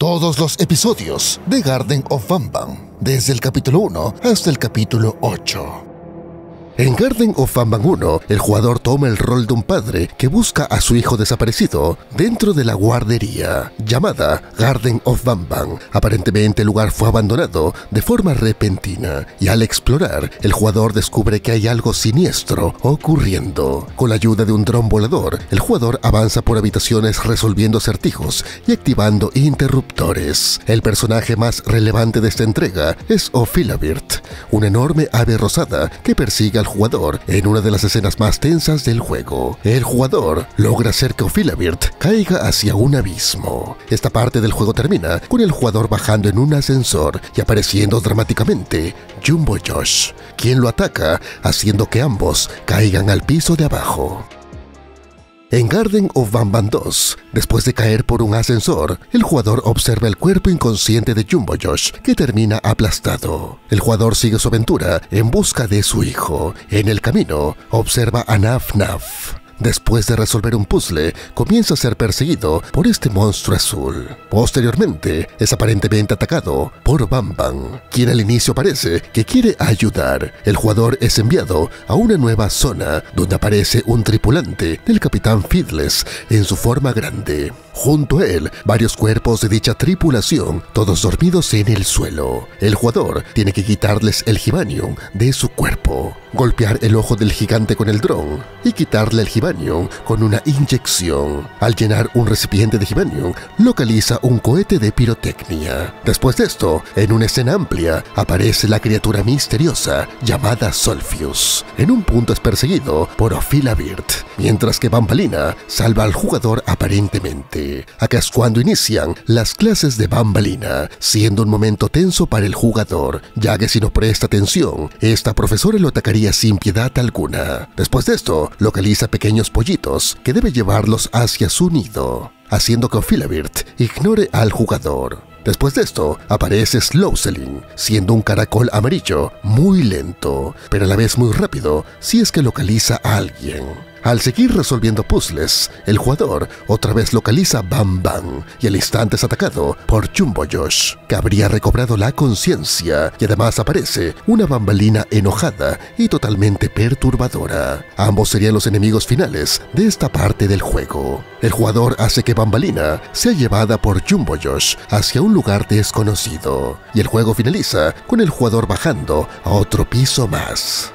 todos los episodios de Garden of Banban, desde el capítulo 1 hasta el capítulo 8. En Garden of Banban 1, el jugador toma el rol de un padre que busca a su hijo desaparecido dentro de la guardería, llamada Garden of Banban. Aparentemente el lugar fue abandonado de forma repentina, y al explorar, el jugador descubre que hay algo siniestro ocurriendo. Con la ayuda de un dron volador, el jugador avanza por habitaciones resolviendo acertijos y activando interruptores. El personaje más relevante de esta entrega es Ophilabirt, una enorme ave rosada que persigue al jugador en una de las escenas más tensas del juego. El jugador logra hacer que Ophilabirt caiga hacia un abismo. Esta parte del juego termina con el jugador bajando en un ascensor y apareciendo dramáticamente Jumbo Josh, quien lo ataca, haciendo que ambos caigan al piso de abajo. En Garden of Banban 2, después de caer por un ascensor, el jugador observa el cuerpo inconsciente de Jumbo Josh, que termina aplastado. El jugador sigue su aventura en busca de su hijo. En el camino, observa a Naf Naf. Después de resolver un puzzle, comienza a ser perseguido por este monstruo azul. Posteriormente, es aparentemente atacado por Banban, quien al inicio parece que quiere ayudar. El jugador es enviado a una nueva zona, donde aparece un tripulante del Capitán Fiddles en su forma grande. Junto a él, varios cuerpos de dicha tripulación, todos dormidos en el suelo. El jugador tiene que quitarles el Hibanium de su cuerpo, golpear el ojo del gigante con el dron y quitarle el Hibanium con una inyección. Al llenar un recipiente de Hibanium, localiza un cohete de pirotecnia. Después de esto, en una escena amplia, aparece la criatura misteriosa llamada Solfius. En un punto es perseguido por Ophilabirt, mientras que Banbalina salva al jugador aparentemente. Acá es cuando inician las clases de Banbalina, siendo un momento tenso para el jugador, ya que si no presta atención, esta profesora lo atacaría sin piedad alguna. Después de esto, localiza pequeños pollitos que debe llevarlos hacia su nido, haciendo que Ophilabirt ignore al jugador. Después de esto, aparece Slowselin, siendo un caracol amarillo muy lento, pero a la vez muy rápido si es que localiza a alguien. Al seguir resolviendo puzzles, el jugador otra vez localiza Banban y al instante es atacado por Jumbo Josh, que habría recobrado la conciencia, y además aparece una Banbalina enojada y totalmente perturbadora. Ambos serían los enemigos finales de esta parte del juego. El jugador hace que Banbalina sea llevada por Jumbo Josh hacia un lugar desconocido, y el juego finaliza con el jugador bajando a otro piso más.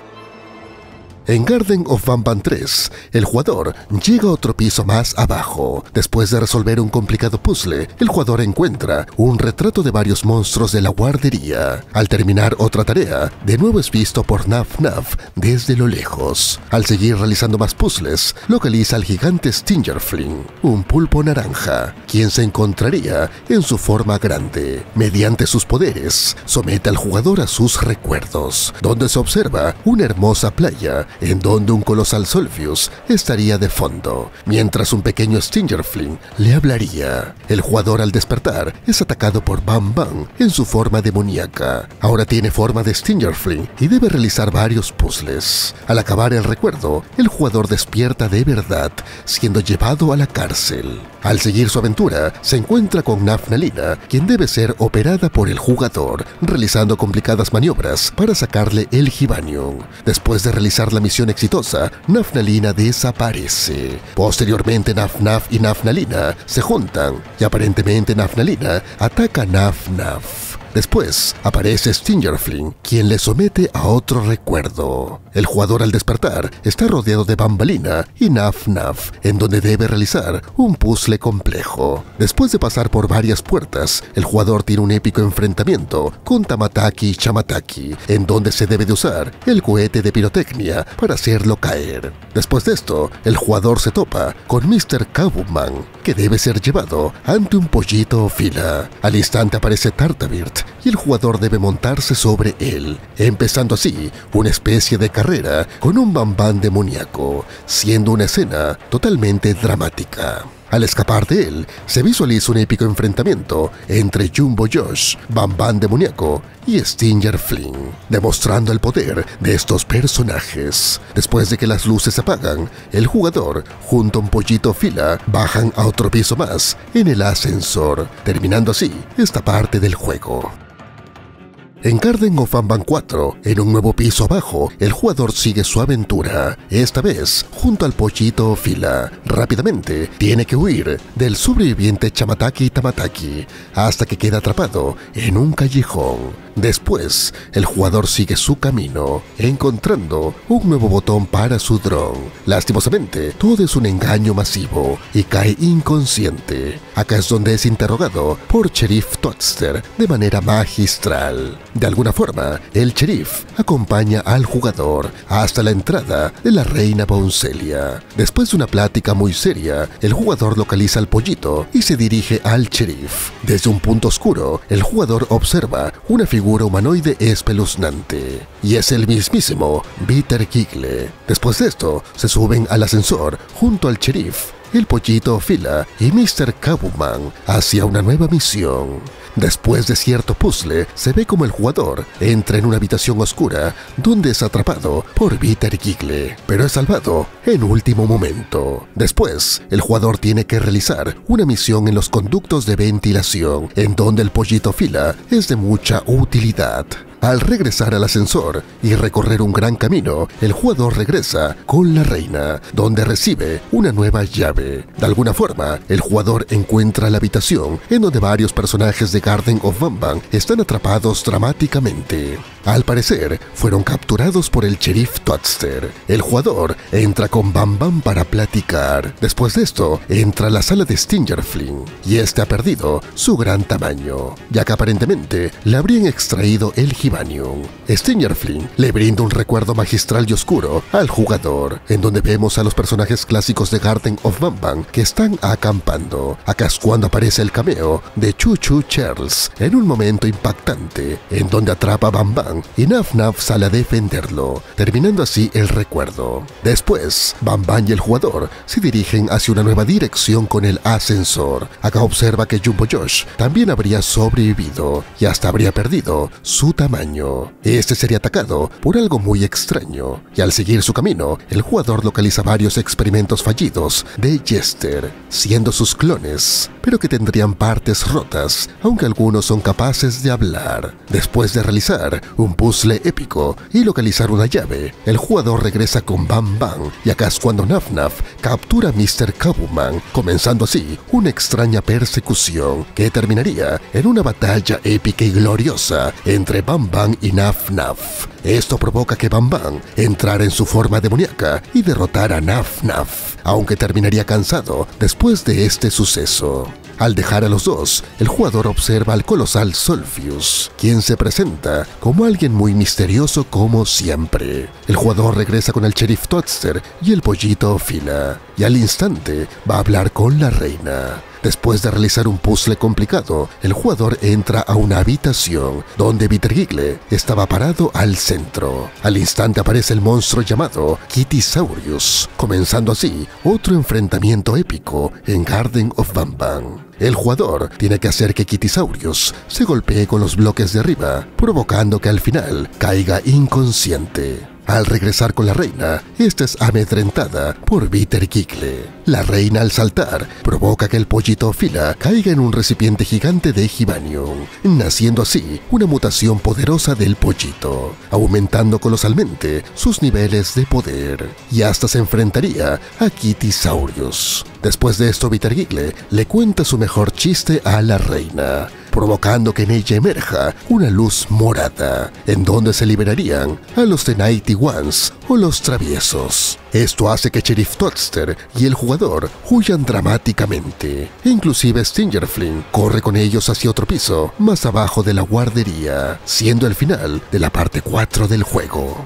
En Garden of Banban 3, el jugador llega a otro piso más abajo. Después de resolver un complicado puzzle, el jugador encuentra un retrato de varios monstruos de la guardería. Al terminar otra tarea, de nuevo es visto por Naf Naf desde lo lejos. Al seguir realizando más puzzles, localiza al gigante Stingerfling, un pulpo naranja, quien se encontraría en su forma grande. Mediante sus poderes, somete al jugador a sus recuerdos, donde se observa una hermosa playa en donde un colosal Solfius estaría de fondo, mientras un pequeño Stingerfling le hablaría. El jugador al despertar es atacado por Banban en su forma demoníaca. Ahora tiene forma de Stingerfling y debe realizar varios puzzles. Al acabar el recuerdo, el jugador despierta de verdad, siendo llevado a la cárcel. Al seguir su aventura, se encuentra con Nafnalina, quien debe ser operada por el jugador, realizando complicadas maniobras para sacarle el Hibanium. Después de realizar la misión exitosa, Nafnalina desaparece. Posteriormente, Naf Naf y Nafnalina se juntan y aparentemente Nafnalina ataca a Naf Naf. Después aparece Stingerfling, quien le somete a otro recuerdo. El jugador al despertar está rodeado de Banbalina y Naf Naf, en donde debe realizar un puzzle complejo. Después de pasar por varias puertas, el jugador tiene un épico enfrentamiento con Tamataki y Chamataki, en donde se debe de usar el cohete de pirotecnia para hacerlo caer. Después de esto, el jugador se topa con Mr. Kabuman, que debe ser llevado ante un pollito o fila. Al instante aparece Tartabirt y el jugador debe montarse sobre él, empezando así una especie de carrera con un Banban demoníaco, siendo una escena totalmente dramática. Al escapar de él, se visualiza un épico enfrentamiento entre Jumbo Josh, Bam Bam demoníaco y Stinger Flynn, demostrando el poder de estos personajes. Después de que las luces se apagan, el jugador, junto a un pollito fila, bajan a otro piso más en el ascensor, terminando así esta parte del juego. En Garden of Banban 4, en un nuevo piso abajo, el jugador sigue su aventura, esta vez junto al pollito fila. Rápidamente tiene que huir del sobreviviente Chamataki Tamataki hasta que queda atrapado en un callejón. Después, el jugador sigue su camino, encontrando un nuevo botón para su dron. Lastimosamente, todo es un engaño masivo y cae inconsciente. Acá es donde es interrogado por Sheriff Toadster de manera magistral. De alguna forma, el sheriff acompaña al jugador hasta la entrada de la reina Boncelia. Después de una plática muy seria, el jugador localiza al pollito y se dirige al sheriff. Desde un punto oscuro, el jugador observa una figura humanoide espeluznante, y es el mismísimo Bitter Giggle. Después de esto, se suben al ascensor junto al sheriff, el pollito fila y Mr. Kabuman hacia una nueva misión. Después de cierto puzzle, se ve como el jugador entra en una habitación oscura donde es atrapado por Bitter Giggle, pero es salvado en último momento. Después, el jugador tiene que realizar una misión en los conductos de ventilación, en donde el pollito fila es de mucha utilidad. Al regresar al ascensor y recorrer un gran camino, el jugador regresa con la reina, donde recibe una nueva llave. De alguna forma, el jugador encuentra la habitación en donde varios personajes de Garden of Banban están atrapados dramáticamente. Al parecer, fueron capturados por el sheriff Toadster. El jugador entra con Bam Bam para platicar. Después de esto, entra a la sala de Stinger Flynn, y este ha perdido su gran tamaño, ya que aparentemente le habrían extraído el Hibanium. Stinger Flynn le brinda un recuerdo magistral y oscuro al jugador, en donde vemos a los personajes clásicos de Garden of Banban que están acampando. Acá es cuando aparece el cameo de Choo Choo Charles en un momento impactante, en donde atrapa a Bam Bam y Naf Naf sale a defenderlo, terminando así el recuerdo. Después, Bam Bam y el jugador se dirigen hacia una nueva dirección con el ascensor. Acá observa que Jumbo Josh también habría sobrevivido y hasta habría perdido su tamaño. Este sería atacado por algo muy extraño, y al seguir su camino, el jugador localiza varios experimentos fallidos de Jester, siendo sus clones, pero que tendrían partes rotas, aunque algunos son capaces de hablar. Después de realizar un puzzle épico y localizar una llave, el jugador regresa con Bam Bam, y acá es cuando Naf Naf captura a Mr. Kabuman, comenzando así una extraña persecución que terminaría en una batalla épica y gloriosa entre Bam Bam y Naf Naf. Esto provoca que Bam Bam entrara en su forma demoníaca y derrotara a Naf Naf, aunque terminaría cansado después de este suceso. Al dejar a los dos, el jugador observa al colosal Solfius, quien se presenta como alguien muy misterioso como siempre. El jugador regresa con el sheriff Toadster y el pollito fila, y al instante va a hablar con la reina. Después de realizar un puzzle complicado, el jugador entra a una habitación donde Bitter Giggle estaba parado al centro. Al instante aparece el monstruo llamado Kittysaurus, comenzando así otro enfrentamiento épico en Garden of Banban. El jugador tiene que hacer que Kittysaurus se golpee con los bloques de arriba, provocando que al final caiga inconsciente. Al regresar con la reina, esta es amedrentada por Bitter Giggle. La reina, al saltar, provoca que el pollito fila caiga en un recipiente gigante de Hibanium, naciendo así una mutación poderosa del pollito, aumentando colosalmente sus niveles de poder, y hasta se enfrentaría a Kittysaurus. Después de esto, Bitter Giggle le cuenta su mejor chiste a la reina, provocando que en ella emerja una luz morada, en donde se liberarían a los The Nighty Ones o los traviesos. Esto hace que Sheriff Toadster y el jugador huyan dramáticamente, e inclusive Stinger Flynn corre con ellos hacia otro piso más abajo de la guardería, siendo el final de la parte 4 del juego.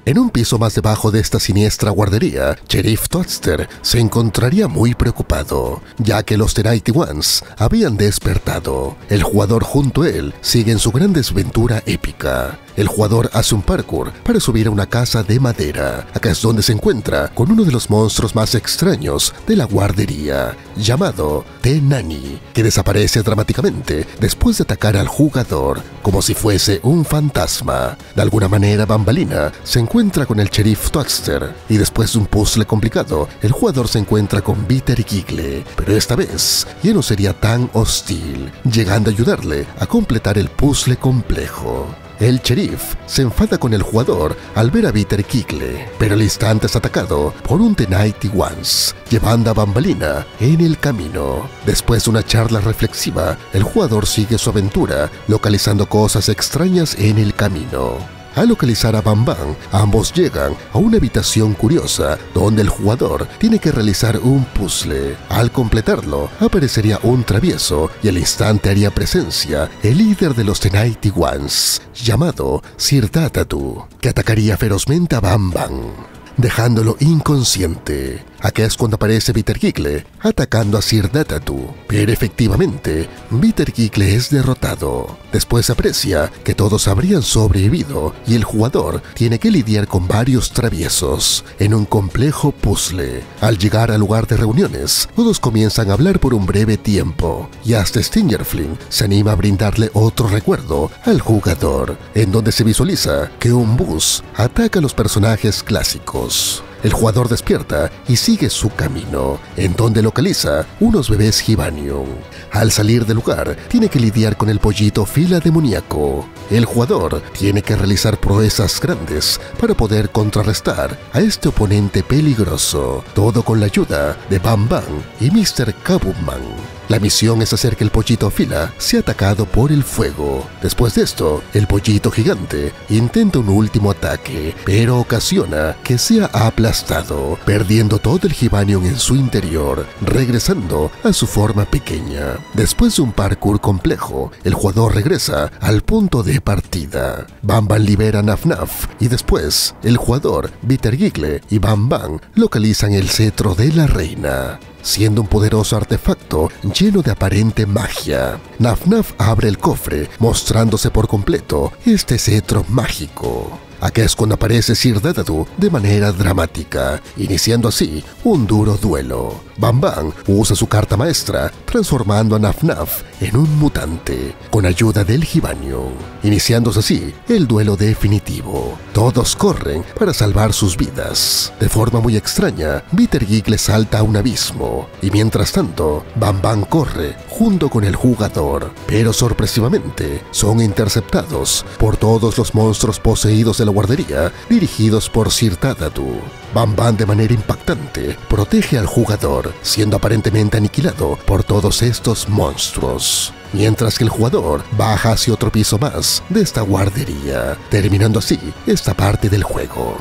En un piso más debajo de esta siniestra guardería, Sheriff Toadster se encontraría muy preocupado, ya que los The Nighty Ones habían despertado. El jugador junto a él sigue en su gran desventura épica, el jugador hace un parkour para subir a una casa de madera. Acá es donde se encuentra con uno de los monstruos más extraños de la guardería, llamado T-Nani, que desaparece dramáticamente después de atacar al jugador, como si fuese un fantasma. De alguna manera, Bambalina se encuentra con el sheriff Toadster, y después de un puzzle complicado, el jugador se encuentra con Bitter Giggle, pero esta vez ya no sería tan hostil, llegando a ayudarle a completar el puzzle complejo. El sheriff se enfada con el jugador al ver a Bitter Giggle, pero al instante es atacado por un The Nighty Ones, llevando a Bambalina en el camino. Después de una charla reflexiva, el jugador sigue su aventura, localizando cosas extrañas en el camino. Al localizar a Bam Bam, ambos llegan a una habitación curiosa donde el jugador tiene que realizar un puzzle. Al completarlo, aparecería un travieso y al instante haría presencia el líder de los The Nighty Ones, llamado Sir Datatu, que atacaría ferozmente a Bam Bam, dejándolo inconsciente. Acá es cuando aparece Bitter Giggle atacando a Sir Datatu, pero efectivamente, Bitter Giggle es derrotado. Después aprecia que todos habrían sobrevivido y el jugador tiene que lidiar con varios traviesos en un complejo puzzle. Al llegar al lugar de reuniones, todos comienzan a hablar por un breve tiempo y hasta Stingerfling se anima a brindarle otro recuerdo al jugador, en donde se visualiza que un bus ataca a los personajes clásicos. El jugador despierta y sigue su camino, en donde localiza unos bebés Hibanium. Al salir del lugar, tiene que lidiar con el pollito fila demoníaco. El jugador tiene que realizar proezas grandes para poder contrarrestar a este oponente peligroso, todo con la ayuda de Bam Bam y Mr. Kabuman. La misión es hacer que el pollito fila sea atacado por el fuego. Después de esto, el pollito gigante intenta un último ataque, pero ocasiona que sea aplastado, perdiendo todo el Hibanium en su interior, regresando a su forma pequeña. Después de un parkour complejo, el jugador regresa al punto de partida. Bam Bam libera a Naf Naf y después, el jugador, Bitter Giggle y Bam Bam localizan el cetro de la reina, siendo un poderoso artefacto lleno de aparente magia. Naf Naf abre el cofre, mostrándose por completo este cetro mágico. Acá es cuando aparece Sir Datatu de manera dramática, iniciando así un duro duelo. Bam Bam usa su carta maestra, transformando a Naf Naf en un mutante, con ayuda del Hibanium, iniciándose así el duelo definitivo. Todos corren para salvar sus vidas. De forma muy extraña, Bitter Giggle salta a un abismo, y mientras tanto, Bam Bam corre junto con el jugador, pero sorpresivamente son interceptados por todos los monstruos poseídos de la guardería, dirigidos por Sir Datatu. Bam Bam de manera impactante protege al jugador, siendo aparentemente aniquilado por todos estos monstruos, mientras que el jugador baja hacia otro piso más de esta guardería, terminando así esta parte del juego.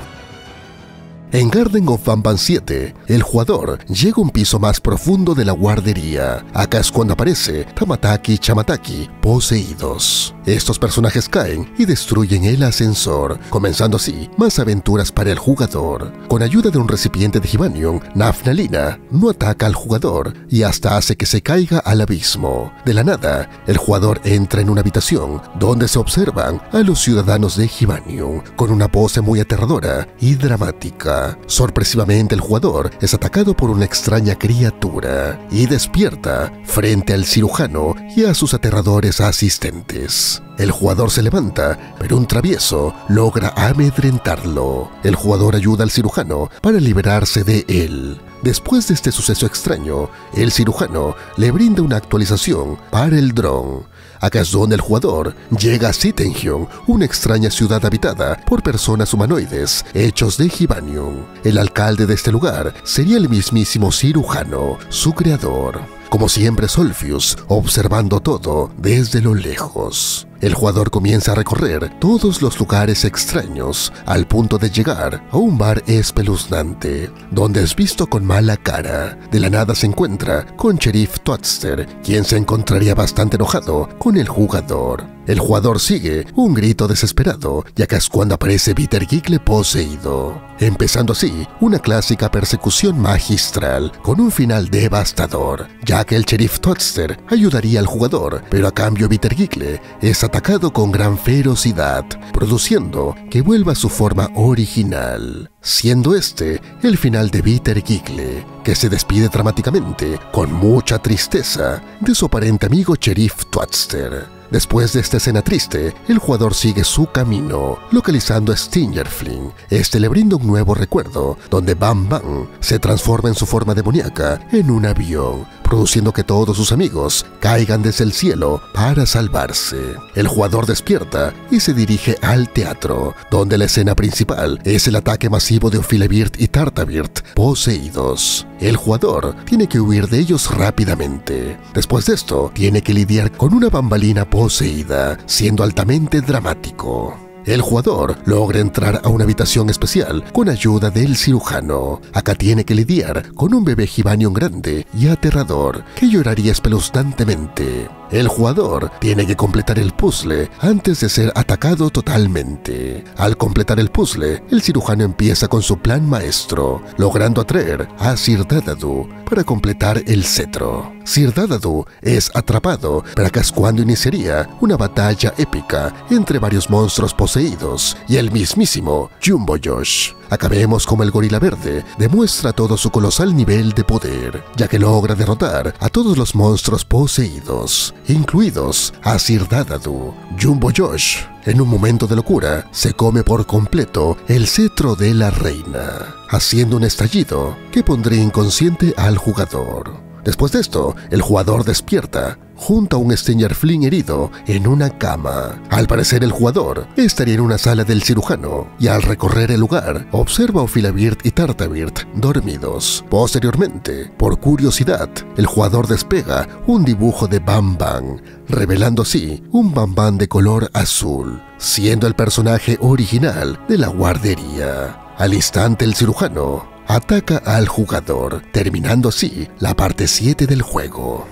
En Garden of Banban 7, el jugador llega a un piso más profundo de la guardería. Acá es cuando aparece Tamataki y Chamataki poseídos. Estos personajes caen y destruyen el ascensor, comenzando así más aventuras para el jugador. Con ayuda de un recipiente de Hibanium, Nafnalina no ataca al jugador y hasta hace que se caiga al abismo. De la nada, el jugador entra en una habitación donde se observan a los ciudadanos de Hibanium con una pose muy aterradora y dramática. Sorpresivamente, el jugador es atacado por una extraña criatura y despierta frente al cirujano y a sus aterradores asistentes. El jugador se levanta, pero un travieso logra amedrentarlo. El jugador ayuda al cirujano para liberarse de él. Después de este suceso extraño, el cirujano le brinda una actualización para el dron. Acá es donde el jugador llega a Sitenhyun, una extraña ciudad habitada por personas humanoides hechos de Hibanium. El alcalde de este lugar sería el mismísimo cirujano, su creador. Como siempre, Solfius observando todo desde lo lejos. El jugador comienza a recorrer todos los lugares extraños al punto de llegar a un bar espeluznante, donde es visto con mala cara. De la nada se encuentra con Sheriff Toadster, quien se encontraría bastante enojado con el jugador. El jugador sigue un grito desesperado, y acá es cuando aparece Bitter Giggle poseído, empezando así una clásica persecución magistral con un final devastador, ya ya que el sheriff Toadster ayudaría al jugador, pero a cambio Peter Gigle es atacado con gran ferocidad, produciendo que vuelva a su forma original, siendo este el final de Peter Gigle, que se despide dramáticamente, con mucha tristeza, de su aparente amigo sheriff Toadster. Después de esta escena triste, el jugador sigue su camino, localizando a Stingerfling. Este le brinda un nuevo recuerdo, donde Bam Bam se transforma en su forma demoníaca en un avión, produciendo que todos sus amigos caigan desde el cielo para salvarse. El jugador despierta y se dirige al teatro, donde la escena principal es el ataque masivo de Ophilabirt y Tartabirt poseídos. El jugador tiene que huir de ellos rápidamente. Después de esto, tiene que lidiar con una bambalina poseída, siendo altamente dramático. El jugador logra entrar a una habitación especial con ayuda del cirujano. Acá tiene que lidiar con un bebé Hibanion grande y aterrador que lloraría espeluznantemente. El jugador tiene que completar el puzzle antes de ser atacado totalmente. Al completar el puzzle, el cirujano empieza con su plan maestro, logrando atraer a Sir Dadadu para completar el cetro. Sir Dadadu es atrapado, pero acá es cuando iniciaría una batalla épica entre varios monstruos poseídos y el mismísimo Jumbo Josh. Acá vemos como el gorila verde demuestra todo su colosal nivel de poder, ya que logra derrotar a todos los monstruos poseídos, incluidos a Sir Dadadu. Jumbo Josh, en un momento de locura, se come por completo el cetro de la reina, haciendo un estallido que pondría inconsciente al jugador. Después de esto, el jugador despierta junto a un Stingerfling herido en una cama. Al parecer, el jugador estaría en una sala del cirujano y al recorrer el lugar, observa a Ophilabirt y Tartabirt dormidos. Posteriormente, por curiosidad, el jugador despega un dibujo de Bam Bam, revelando así un Bam Bam de color azul, siendo el personaje original de la guardería. Al instante, el cirujano ataca al jugador, terminando así la parte 7 del juego.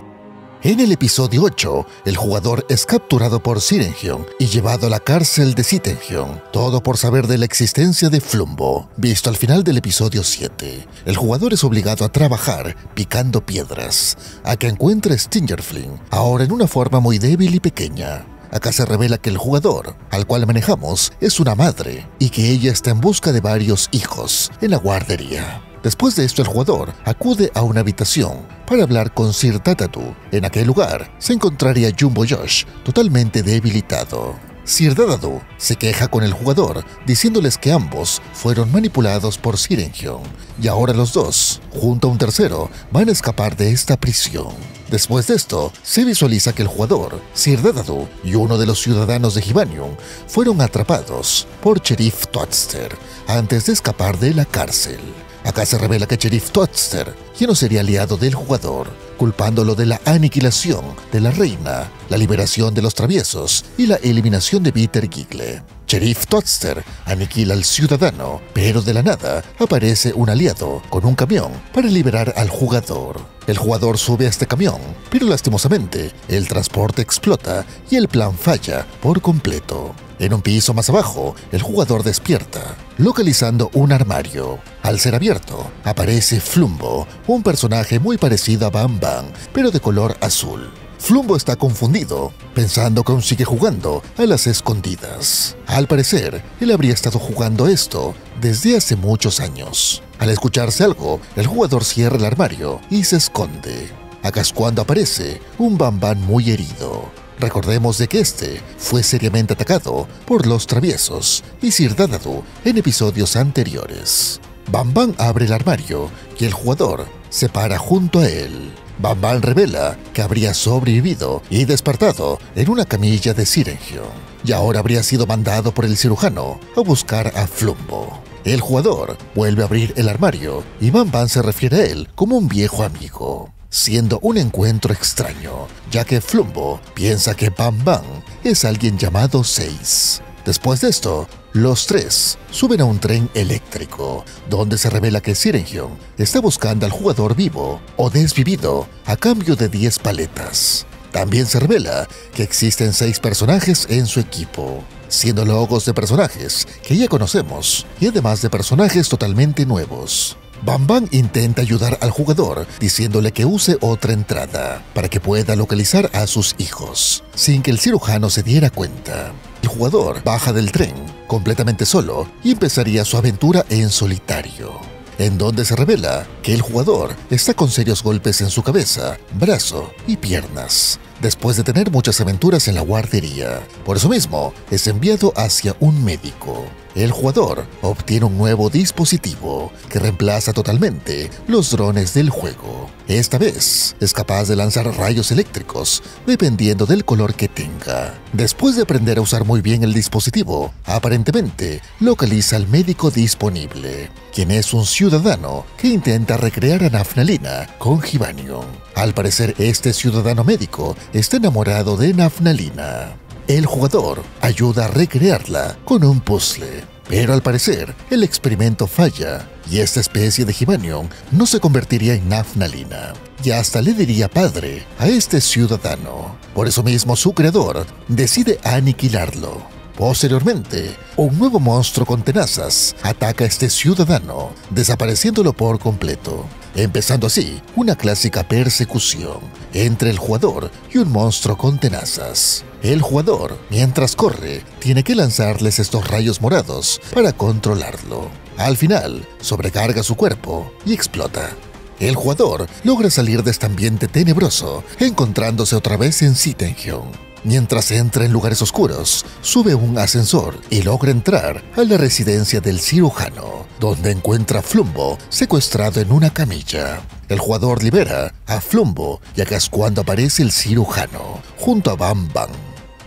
En el episodio 8, el jugador es capturado por Sirenhyun y llevado a la cárcel de Sitenhyun, todo por saber de la existencia de Flumbo. Visto al final del episodio 7, el jugador es obligado a trabajar picando piedras, a que encuentre a Stingerfling, ahora en una forma muy débil y pequeña. Acá se revela que el jugador, al cual manejamos, es una madre y que ella está en busca de varios hijos en la guardería. Después de esto, el jugador acude a una habitación para hablar con Sir Dadadu. En aquel lugar se encontraría Jumbo Josh totalmente debilitado. Sir Dadadu se queja con el jugador, diciéndoles que ambos fueron manipulados por Sirenhyun y ahora los dos, junto a un tercero, van a escapar de esta prisión. Después de esto, se visualiza que el jugador, Sir Dadadu y uno de los ciudadanos de Hibanium fueron atrapados por Sheriff Toadster antes de escapar de la cárcel. Acá se revela que Sheriff Toadster ya no sería aliado del jugador, culpándolo de la aniquilación de la reina, la liberación de los traviesos y la eliminación de Peter Gigle. Sheriff Toadster aniquila al ciudadano, pero de la nada aparece un aliado con un camión para liberar al jugador. El jugador sube a este camión, pero lastimosamente el transporte explota y el plan falla por completo. En un piso más abajo, el jugador despierta, localizando un armario. Al ser abierto, aparece Flumbo, un personaje muy parecido a Bam Bam, pero de color azul. Flumbo está confundido, pensando que aún sigue jugando a las escondidas. Al parecer, él habría estado jugando esto desde hace muchos años. Al escucharse algo, el jugador cierra el armario y se esconde. Acá es cuando aparece un Bam Bam muy herido. Recordemos de que este fue seriamente atacado por los traviesos y Sir Dadadu en episodios anteriores. Bam Bam abre el armario y el jugador se para junto a él. Bam Bam revela que habría sobrevivido y despertado en una camilla de Sirenhyun, y ahora habría sido mandado por el cirujano a buscar a Flumbo. El jugador vuelve a abrir el armario y Bam Bam se refiere a él como un viejo amigo, siendo un encuentro extraño, ya que Flumbo piensa que Bam Bam es alguien llamado 6. Después de esto, los tres suben a un tren eléctrico, donde se revela que Sirenhyun está buscando al jugador vivo o desvivido a cambio de 10 paletas. También se revela que existen 6 personajes en su equipo, siendo logos de personajes que ya conocemos y además de personajes totalmente nuevos. Bam Bam intenta ayudar al jugador diciéndole que use otra entrada para que pueda localizar a sus hijos, sin que el cirujano se diera cuenta. El jugador baja del tren completamente solo y empezaría su aventura en solitario, en donde se revela que el jugador está con serios golpes en su cabeza, brazo y piernas, después de tener muchas aventuras en la guardería. Por eso mismo, es enviado hacia un médico. El jugador obtiene un nuevo dispositivo que reemplaza totalmente los drones del juego. Esta vez, es capaz de lanzar rayos eléctricos dependiendo del color que tenga. Después de aprender a usar muy bien el dispositivo, aparentemente localiza al médico disponible, quien es un ciudadano que intenta recrear a Nafnalina con Hibanium. Al parecer, este ciudadano médico está enamorado de Nafnalina. El jugador ayuda a recrearla con un puzzle, pero al parecer el experimento falla y esta especie de Hibanium no se convertiría en Nafnalina y hasta le diría padre a este ciudadano. Por eso mismo su creador decide aniquilarlo. Posteriormente, un nuevo monstruo con tenazas ataca a este ciudadano, desapareciéndolo por completo, empezando así una clásica persecución entre el jugador y un monstruo con tenazas. El jugador, mientras corre, tiene que lanzarles estos rayos morados para controlarlo. Al final, sobrecarga su cuerpo y explota. El jugador logra salir de este ambiente tenebroso, encontrándose otra vez en Sitenheim. Mientras entra en lugares oscuros, sube un ascensor y logra entrar a la residencia del cirujano, donde encuentra a Flumbo secuestrado en una camilla. El jugador libera a Flumbo y acá es cuando aparece el cirujano, junto a Bam Bam.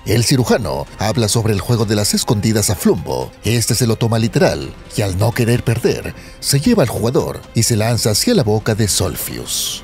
El cirujano habla sobre el juego de las escondidas a Flumbo. Este se lo toma literal y al no querer perder, se lleva al jugador y se lanza hacia la boca de Solfius.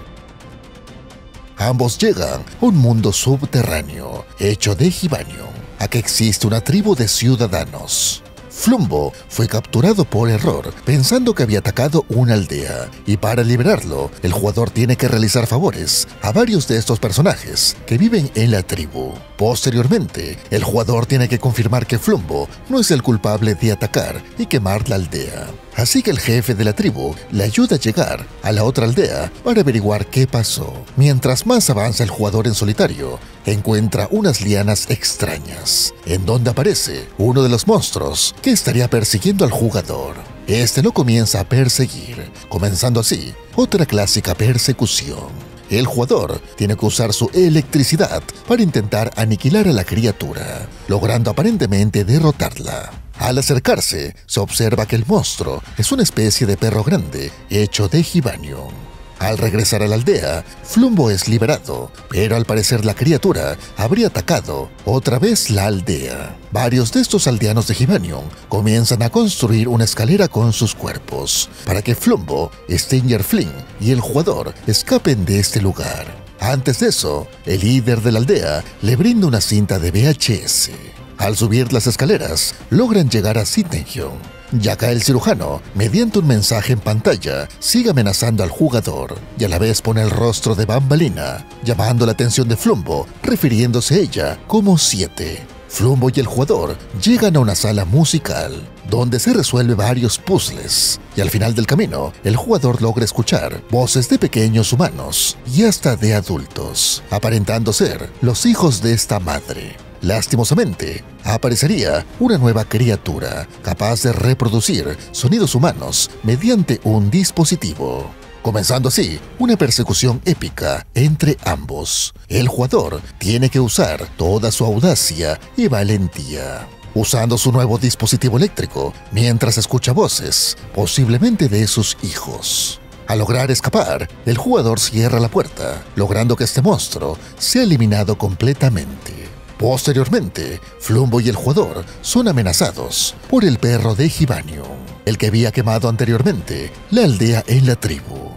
Ambos llegan a un mundo subterráneo, hecho de Hibanium. Aquí existe una tribu de ciudadanos. Flumbo fue capturado por error, pensando que había atacado una aldea, y para liberarlo, el jugador tiene que realizar favores a varios de estos personajes que viven en la tribu. Posteriormente, el jugador tiene que confirmar que Flumbo no es el culpable de atacar y quemar la aldea. Así que el jefe de la tribu le ayuda a llegar a la otra aldea para averiguar qué pasó. Mientras más avanza el jugador en solitario, encuentra unas lianas extrañas, en donde aparece uno de los monstruos que estaría persiguiendo al jugador. Este lo comienza a perseguir, comenzando así otra clásica persecución. El jugador tiene que usar su electricidad para intentar aniquilar a la criatura, logrando aparentemente derrotarla. Al acercarse, se observa que el monstruo es una especie de perro grande hecho de Hibanium. Al regresar a la aldea, Flumbo es liberado, pero al parecer la criatura habría atacado otra vez la aldea. Varios de estos aldeanos de Hibanium comienzan a construir una escalera con sus cuerpos, para que Flumbo, Stinger Flynn y el jugador escapen de este lugar. Antes de eso, el líder de la aldea le brinda una cinta de VHS. Al subir las escaleras, logran llegar a Sitenheim. Y acá el cirujano, mediante un mensaje en pantalla, sigue amenazando al jugador y a la vez pone el rostro de Bambalina, llamando la atención de Flumbo, refiriéndose a ella como 7. Flumbo y el jugador llegan a una sala musical, donde se resuelve varios puzzles, y al final del camino, el jugador logra escuchar voces de pequeños humanos y hasta de adultos, aparentando ser los hijos de esta madre. Lastimosamente, aparecería una nueva criatura capaz de reproducir sonidos humanos mediante un dispositivo, comenzando así una persecución épica entre ambos. El jugador tiene que usar toda su audacia y valentía, usando su nuevo dispositivo eléctrico mientras escucha voces, posiblemente de sus hijos. Al lograr escapar, el jugador cierra la puerta, logrando que este monstruo sea eliminado completamente. Posteriormente, Flumbo y el jugador son amenazados por el perro de Hibanium, el que había quemado anteriormente la aldea en la tribu.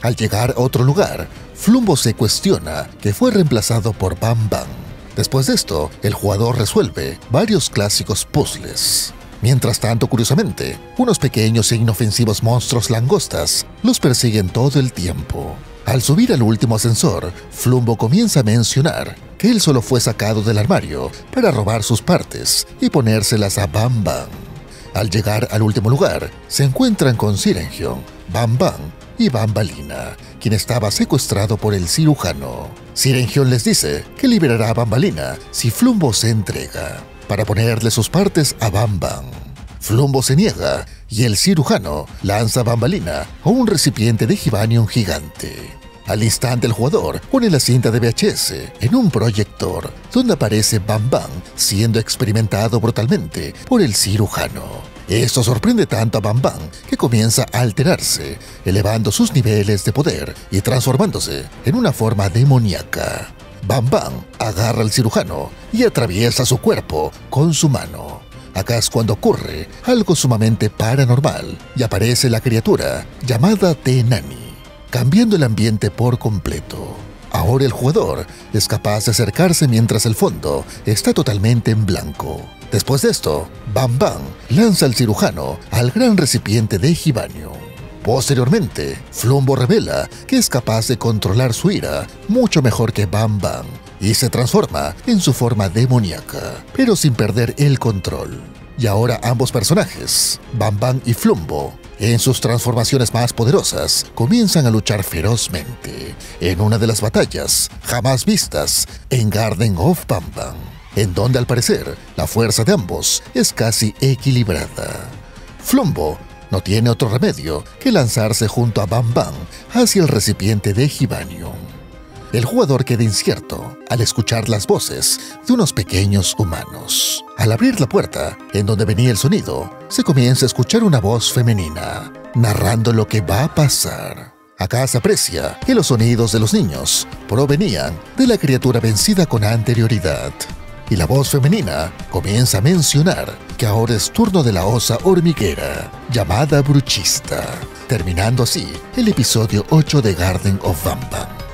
Al llegar a otro lugar, Flumbo se cuestiona que fue reemplazado por Bam Bam. Después de esto, el jugador resuelve varios clásicos puzzles. Mientras tanto, curiosamente, unos pequeños e inofensivos monstruos langostas los persiguen todo el tiempo. Al subir al último ascensor, Flumbo comienza a mencionar que él solo fue sacado del armario para robar sus partes y ponérselas a Bam Bam. Al llegar al último lugar, se encuentran con Sirenhyun, Bam Bam y Bambalina, quien estaba secuestrado por el cirujano. Sirenhyun les dice que liberará a Bambalina si Flumbo se entrega, para ponerle sus partes a Bam Bam. Flumbo se niega y el cirujano lanza a Bambalina a un recipiente de Hibanium gigante. Al instante el jugador pone la cinta de VHS en un proyector donde aparece Bam Bam siendo experimentado brutalmente por el cirujano. Esto sorprende tanto a Bam Bam que comienza a alterarse, elevando sus niveles de poder y transformándose en una forma demoníaca. Bam Bam agarra al cirujano y atraviesa su cuerpo con su mano. Acá es cuando ocurre algo sumamente paranormal y aparece la criatura llamada T-Nani, cambiando el ambiente por completo. Ahora el jugador es capaz de acercarse mientras el fondo está totalmente en blanco. Después de esto, Bam Bam lanza al cirujano al gran recipiente de Hibanium. Posteriormente, Flumbo revela que es capaz de controlar su ira mucho mejor que Bam Bam y se transforma en su forma demoníaca, pero sin perder el control. Y ahora ambos personajes, Bam Bam y Flumbo, en sus transformaciones más poderosas, comienzan a luchar ferozmente en una de las batallas jamás vistas en Garden of Bam Bam, en donde al parecer la fuerza de ambos es casi equilibrada. Flumbo no tiene otro remedio que lanzarse junto a Bam Bam hacia el recipiente de Hibanium. El jugador queda incierto al escuchar las voces de unos pequeños humanos. Al abrir la puerta, en donde venía el sonido, se comienza a escuchar una voz femenina, narrando lo que va a pasar. Acá se aprecia que los sonidos de los niños provenían de la criatura vencida con anterioridad. Y la voz femenina comienza a mencionar que ahora es turno de la osa hormiguera, llamada Bruchista, terminando así el episodio 8 de Garden of Bam Bam.